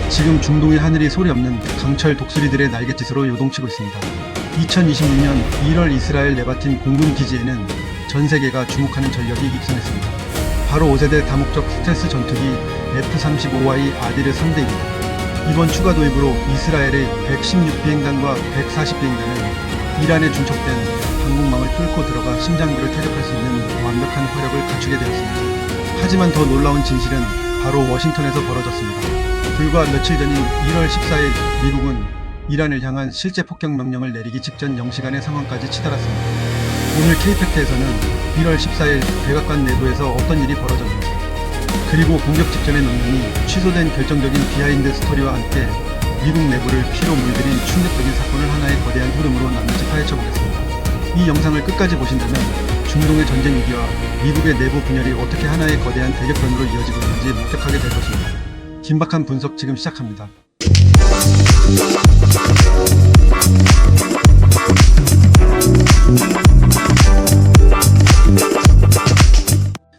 지금 중동의 하늘이 소리 없는 강철 독수리들의 날갯짓으로 요동치고 있습니다. 2026년 1월 이스라엘 네바팀 공군 기지에는 전 세계가 주목하는 전력이 입성했습니다. 바로 5세대 다목적 스텔스 전투기 F-35Y 아디르 3대입니다. 이번 추가 도입으로 이스라엘의 116비행단과 140비행단은 이란에 중첩된 방공망을 뚫고 들어가 심장부를 타격할 수 있는 완벽한 화력을 갖추게 되었습니다. 하지만 더 놀라운 진실은 바로 워싱턴에서 벌어졌습니다. 불과 며칠 전인 1월 14일 미국은 이란을 향한 실제 폭격 명령을 내리기 직전 0시간의 상황까지 치달았습니다. 오늘 K팩트에서는 1월 14일 백악관 내부에서 어떤 일이 벌어졌는지, 그리고 공격 직전의 명령이 취소된 결정적인 비하인드 스토리와 함께 미국 내부를 피로 물들인 충격적인 사건을 하나의 거대한 흐름으로 낱낱이 파헤쳐보겠습니다. 이 영상을 끝까지 보신다면 중동의 전쟁 위기와 미국의 내부 분열이 어떻게 하나의 거대한 대격변으로 이어지고 있는지 목격하게 될 것입니다. 긴박한 분석 지금 시작합니다.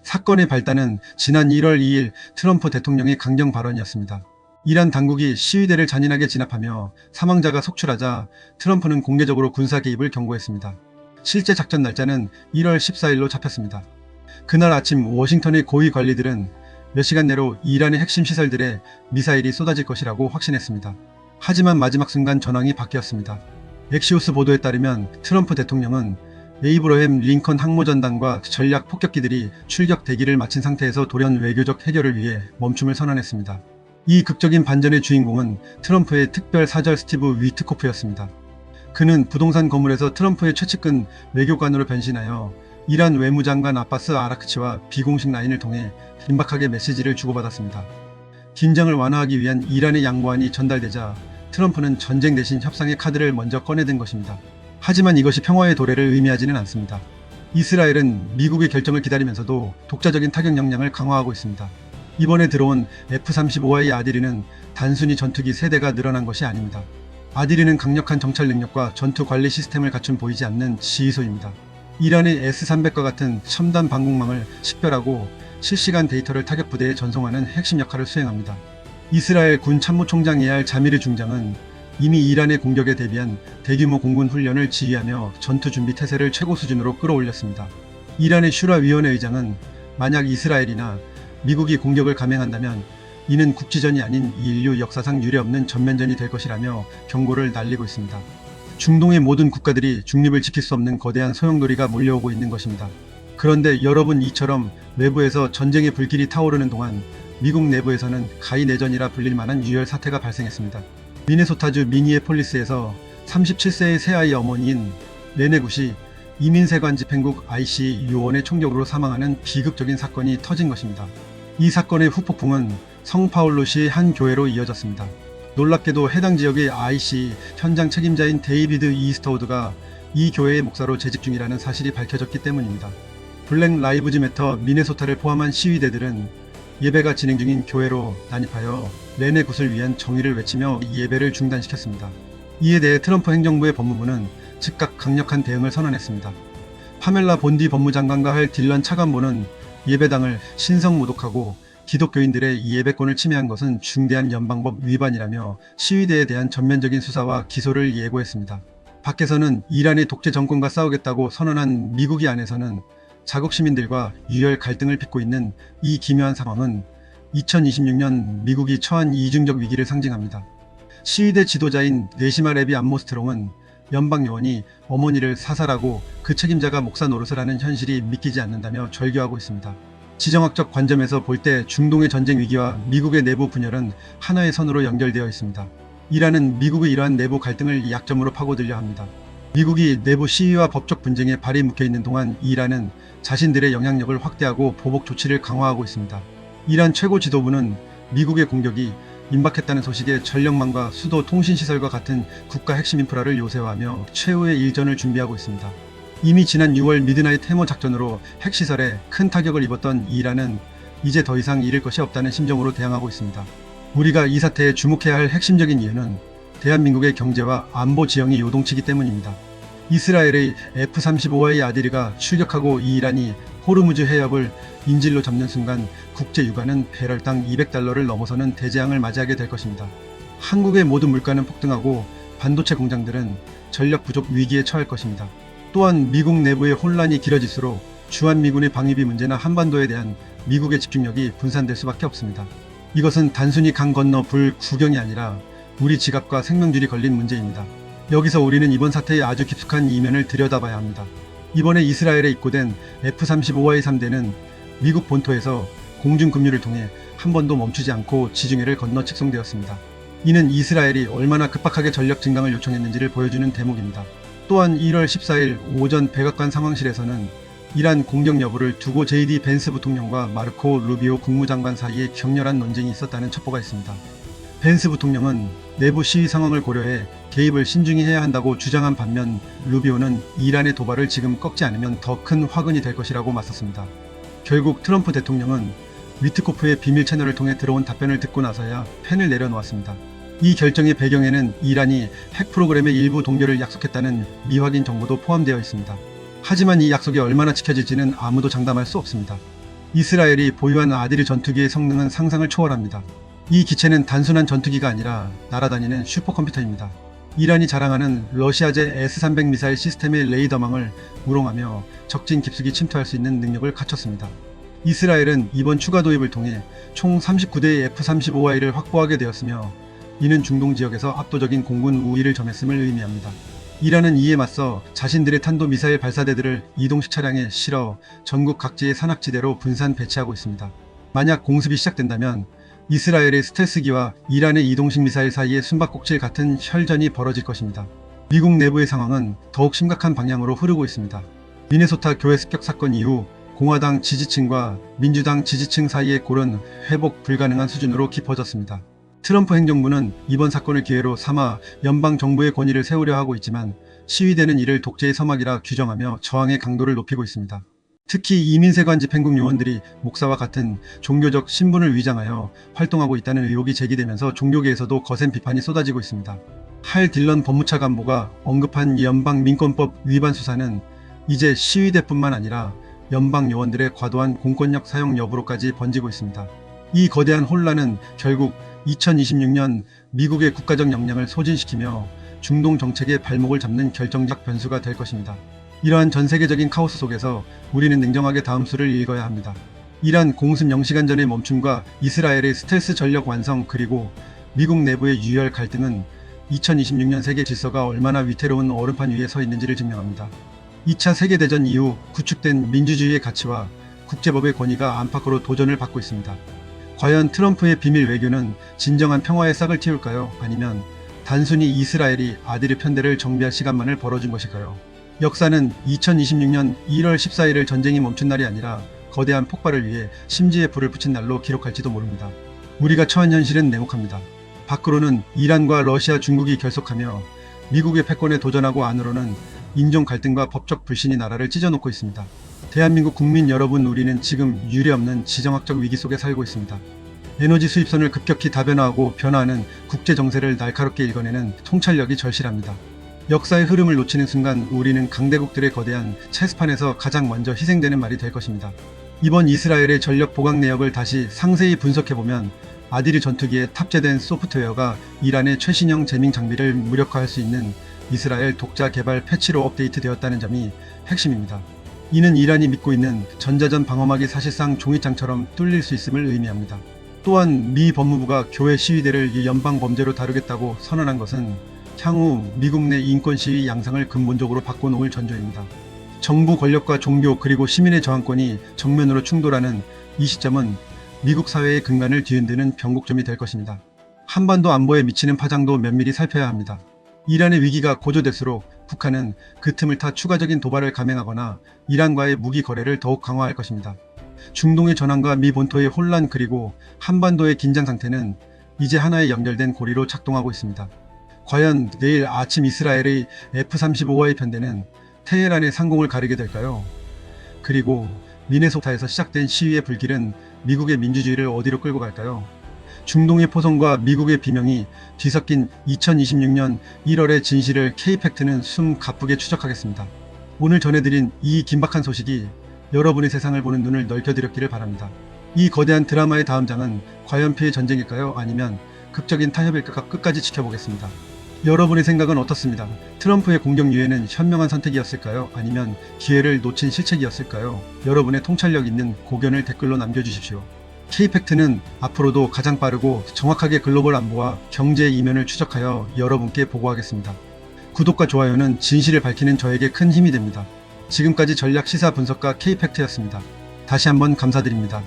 사건의 발단은 지난 1월 2일 트럼프 대통령의 강경 발언이었습니다. 이란 당국이 시위대를 잔인하게 진압하며 사망자가 속출하자 트럼프는 공개적으로 군사 개입을 경고했습니다. 실제 작전 날짜는 1월 14일로 잡혔습니다. 그날 아침 워싱턴의 고위 관리들은 몇 시간 내로 이란의 핵심 시설들에 미사일이 쏟아질 것이라고 확신했습니다. 하지만 마지막 순간 전황이 바뀌었습니다. 엑시오스 보도에 따르면 트럼프 대통령은 에이브러햄 링컨 항모전단과 전략 폭격기들이 출격 대기를 마친 상태에서 돌연 외교적 해결을 위해 멈춤을 선언했습니다. 이 극적인 반전의 주인공은 트럼프의 특별 사절 스티브 위트코프였습니다. 그는 부동산 건물에서 트럼프의 최측근 외교관으로 변신하여 이란 외무장관 아바스 아라크치와 비공식 라인을 통해 긴박하게 메시지를 주고받았습니다. 긴장을 완화하기 위한 이란의 양보안이 전달되자 트럼프는 전쟁 대신 협상의 카드를 먼저 꺼내든 것입니다. 하지만 이것이 평화의 도래를 의미하지는 않습니다. 이스라엘은 미국의 결정을 기다리면서도 독자적인 타격 역량을 강화하고 있습니다. 이번에 들어온 F-35Y 아디르는 단순히 전투기 세대가 늘어난 것이 아닙니다. 아디르는 강력한 정찰 능력과 전투 관리 시스템을 갖춘 보이지 않는 지휘소입니다. 이란의 S-300과 같은 첨단 방공망을 식별하고 실시간 데이터를 타격 부대에 전송하는 핵심 역할을 수행합니다. 이스라엘 군 참모총장 에알 자미르 중장은 이미 이란의 공격에 대비한 대규모 공군 훈련을 지휘하며 전투 준비 태세를 최고 수준으로 끌어올렸습니다. 이란의 슈라 위원회 의장은 만약 이스라엘이나 미국이 공격을 감행한다면 이는 국지전이 아닌 인류 역사상 유례없는 전면전이 될 것이라며 경고를 날리고 있습니다. 중동의 모든 국가들이 중립을 지킬 수 없는 거대한 소용돌이가 몰려오고 있는 것입니다. 그런데 여러분, 이처럼 외부에서 전쟁의 불길이 타오르는 동안 미국 내부에서는 가히 내전이라 불릴 만한 유혈 사태가 발생했습니다. 미네소타주 미니애폴리스에서 37세의 새아이 어머니인 레네 굿이 이민세관 집행국 IC 요원의 총격으로 사망하는 비극적인 사건이 터진 것입니다. 이 사건의 후폭풍은 성파울루시 한 교회로 이어졌습니다. 놀랍게도 해당 지역의 IC 현장 책임자인 데이비드 이스터우드가 이 교회의 목사로 재직 중이라는 사실이 밝혀졌기 때문입니다. 블랙 라이브즈 매터 미네소타를 포함한 시위대들은 예배가 진행 중인 교회로 난입하여 레네 굿을 위한 정의를 외치며 예배를 중단시켰습니다. 이에 대해 트럼프 행정부의 법무부는 즉각 강력한 대응을 선언했습니다. 파멜라 본디 법무장관과 할 딜런 차관보는 예배당을 신성모독하고 기독교인들의 예배권을 침해한 것은 중대한 연방법 위반이라며 시위대에 대한 전면적인 수사와 기소를 예고했습니다. 밖에서는 이란의 독재 정권과 싸우겠다고 선언한 미국이 안에서는 자국 시민들과 유혈 갈등을 빚고 있는 이 기묘한 상황은 2026년 미국이 처한 이중적 위기를 상징합니다. 시위대 지도자인 네시마 레비 암모스트롱은 연방요원이 어머니를 사살하고 그 책임자가 목사 노릇을 하는 현실이 믿기지 않는다며 절규하고 있습니다. 지정학적 관점에서 볼 때 중동의 전쟁 위기와 미국의 내부 분열은 하나의 선으로 연결되어 있습니다. 이란은 미국의 이러한 내부 갈등을 약점으로 파고들려 합니다. 미국이 내부 시위와 법적 분쟁에 발이 묶여있는 동안 이란은 자신들의 영향력을 확대하고 보복 조치를 강화하고 있습니다. 이란 최고 지도부는 미국의 공격이 임박했다는 소식에 전력망과 수도 통신시설과 같은 국가 핵심 인프라를 요새화하며 최후의 일전을 준비하고 있습니다. 이미 지난 6월 미드나잇 해머 작전으로 핵시설에 큰 타격을 입었던 이란은 이제 더 이상 잃을 것이 없다는 심정으로 대항하고 있습니다. 우리가 이 사태에 주목해야 할 핵심적인 이유는 대한민국의 경제와 안보 지형이 요동치기 때문입니다. 이스라엘의 F-35Y 아들이가 출격하고 이란이 호르무즈 해협을 인질로 잡는 순간 국제 유가는 배럴당 $200를 넘어서는 대재앙을 맞이하게 될 것입니다. 한국의 모든 물가는 폭등하고 반도체 공장들은 전력 부족 위기에 처할 것입니다. 또한 미국 내부의 혼란이 길어질수록 주한미군의 방위비 문제나 한반도에 대한 미국의 집중력이 분산될 수밖에 없습니다. 이것은 단순히 강 건너 불 구경이 아니라 우리 지갑과 생명줄이 걸린 문제입니다. 여기서 우리는 이번 사태의 아주 깊숙한 이면을 들여다봐야 합니다. 이번에 이스라엘에 입고된 F-35Y 3대는 미국 본토에서 공중급류를 통해 한 번도 멈추지 않고 지중해를 건너 직송되었습니다. 이는 이스라엘이 얼마나 급박하게 전력 증강을 요청했는지를 보여주는 대목입니다. 또한 1월 14일 오전 백악관 상황실에서는 이란 공격 여부를 두고 JD 벤스 부통령과 마르코 루비오 국무장관 사이에 격렬한 논쟁이 있었다는 첩보가 있습니다. 벤스 부통령은 내부 시위 상황을 고려해 개입을 신중히 해야 한다고 주장한 반면 루비오는 이란의 도발을 지금 꺾지 않으면 더 큰 화근이 될 것이라고 맞섰습니다. 결국 트럼프 대통령은 위트코프의 비밀 채널을 통해 들어온 답변을 듣고 나서야 펜을 내려놓았습니다. 이 결정의 배경에는 이란이 핵 프로그램의 일부 동결을 약속했다는 미확인 정보도 포함되어 있습니다. 하지만 이 약속이 얼마나 지켜질지는 아무도 장담할 수 없습니다. 이스라엘이 보유한 아들이 전투기의 성능은 상상을 초월합니다. 이 기체는 단순한 전투기가 아니라 날아다니는 슈퍼컴퓨터입니다. 이란이 자랑하는 러시아제 S-300 미사일 시스템의 레이더망을 우롱하며 적진 깊숙이 침투할 수 있는 능력을 갖췄습니다. 이스라엘은 이번 추가 도입을 통해 총 39대의 F-35Y를 확보하게 되었으며 이는 중동 지역에서 압도적인 공군 우위를 점했음을 의미합니다. 이란은 이에 맞서 자신들의 탄도미사일 발사대들을 이동식 차량에 실어 전국 각지의 산악지대로 분산 배치하고 있습니다. 만약 공습이 시작된다면 이스라엘의 스텔스기와 이란의 이동식 미사일 사이의 숨바꼭질 같은 혈전이 벌어질 것입니다. 미국 내부의 상황은 더욱 심각한 방향으로 흐르고 있습니다. 미네소타 교회 습격 사건 이후 공화당 지지층과 민주당 지지층 사이의 골은 회복 불가능한 수준으로 깊어졌습니다. 트럼프 행정부는 이번 사건을 기회로 삼아 연방 정부의 권위를 세우려 하고 있지만 시위대는 이를 독재의 서막이라 규정하며 저항의 강도를 높이고 있습니다. 특히 이민세관 집행국 요원들이 목사와 같은 종교적 신분을 위장하여 활동하고 있다는 의혹이 제기되면서 종교계에서도 거센 비판이 쏟아지고 있습니다. 할 딜런 법무차 간보가 언급한 연방 민권법 위반 수사는 이제 시위대뿐만 아니라 연방 요원들의 과도한 공권력 사용 여부로까지 번지고 있습니다. 이 거대한 혼란은 결국 2026년 미국의 국가적 역량을 소진시키며 중동 정책의 발목을 잡는 결정적 변수가 될 것입니다. 이러한 전세계적인 카오스 속에서 우리는 냉정하게 다음 수를 읽어야 합니다. 이란 공습 0시간 전의 멈춤과 이스라엘의 스텔스 전력 완성 그리고 미국 내부의 유혈 갈등은 2026년 세계 질서가 얼마나 위태로운 얼음판 위에 서 있는지를 증명합니다. 2차 세계대전 이후 구축된 민주주의의 가치와 국제법의 권위가 안팎으로 도전을 받고 있습니다. 과연 트럼프의 비밀 외교는 진정한 평화의 싹을 틔울까요? 아니면 단순히 이스라엘이 아들의 편대를 정비할 시간만을 벌어준 것일까요? 역사는 2026년 1월 14일을 전쟁이 멈춘 날이 아니라 거대한 폭발을 위해 심지에 불을 붙인 날로 기록할지도 모릅니다. 우리가 처한 현실은 냉혹합니다. 밖으로는 이란과 러시아, 중국이 결속하며 미국의 패권에 도전하고 안으로는 인종 갈등과 법적 불신이 나라를 찢어놓고 있습니다. 대한민국 국민 여러분, 우리는 지금 유례없는 지정학적 위기 속에 살고 있습니다. 에너지 수입선을 급격히 다변화하고 변화하는 국제 정세를 날카롭게 읽어내는 통찰력이 절실합니다. 역사의 흐름을 놓치는 순간 우리는 강대국들의 거대한 체스판에서 가장 먼저 희생되는 말이 될 것입니다. 이번 이스라엘의 전력 보강 내역을 다시 상세히 분석해보면 아디르 전투기에 탑재된 소프트웨어가 이란의 최신형 제밍 장비를 무력화할 수 있는 이스라엘 독자 개발 패치로 업데이트되었다는 점이 핵심입니다. 이는 이란이 믿고 있는 전자전 방어막이 사실상 종이장처럼 뚫릴 수 있음을 의미합니다. 또한 미 법무부가 교회 시위대를 연방 범죄로 다루겠다고 선언한 것은 향후 미국 내 인권 시위 양상을 근본적으로 바꿔놓을 전조입니다. 정부 권력과 종교 그리고 시민의 저항권이 정면으로 충돌하는 이 시점은 미국 사회의 근간을 뒤흔드는 변곡점이 될 것입니다. 한반도 안보에 미치는 파장도 면밀히 살펴야 합니다. 이란의 위기가 고조될수록 북한은 그 틈을 타 추가적인 도발을 감행하거나 이란과의 무기 거래를 더욱 강화할 것입니다. 중동의 전황과 미 본토의 혼란 그리고 한반도의 긴장 상태는 이제 하나의 연결된 고리로 작동하고 있습니다. 과연 내일 아침 이스라엘의 F-35Y 편대는 테헤란의 상공을 가리게 될까요? 그리고 미네소타에서 시작된 시위의 불길은 미국의 민주주의를 어디로 끌고 갈까요? 중동의 포성과 미국의 비명이 뒤섞인 2026년 1월의 진실을 K팩트는 숨 가쁘게 추적하겠습니다. 오늘 전해드린 이 긴박한 소식이 여러분의 세상을 보는 눈을 넓혀드렸기를 바랍니다. 이 거대한 드라마의 다음 장은 과연 피해 전쟁일까요? 아니면 극적인 타협일까? 끝까지 지켜보겠습니다. 여러분의 생각은 어떻습니다? 트럼프의 공격 유예는 현명한 선택이었을까요? 아니면 기회를 놓친 실책이었을까요? 여러분의 통찰력 있는 고견을 댓글로 남겨주십시오. K팩트는 앞으로도 가장 빠르고 정확하게 글로벌 안보와 경제의 이면을 추적하여 여러분께 보고하겠습니다. 구독과 좋아요는 진실을 밝히는 저에게 큰 힘이 됩니다. 지금까지 전략 시사 분석가 K팩트였습니다. 다시 한번 감사드립니다.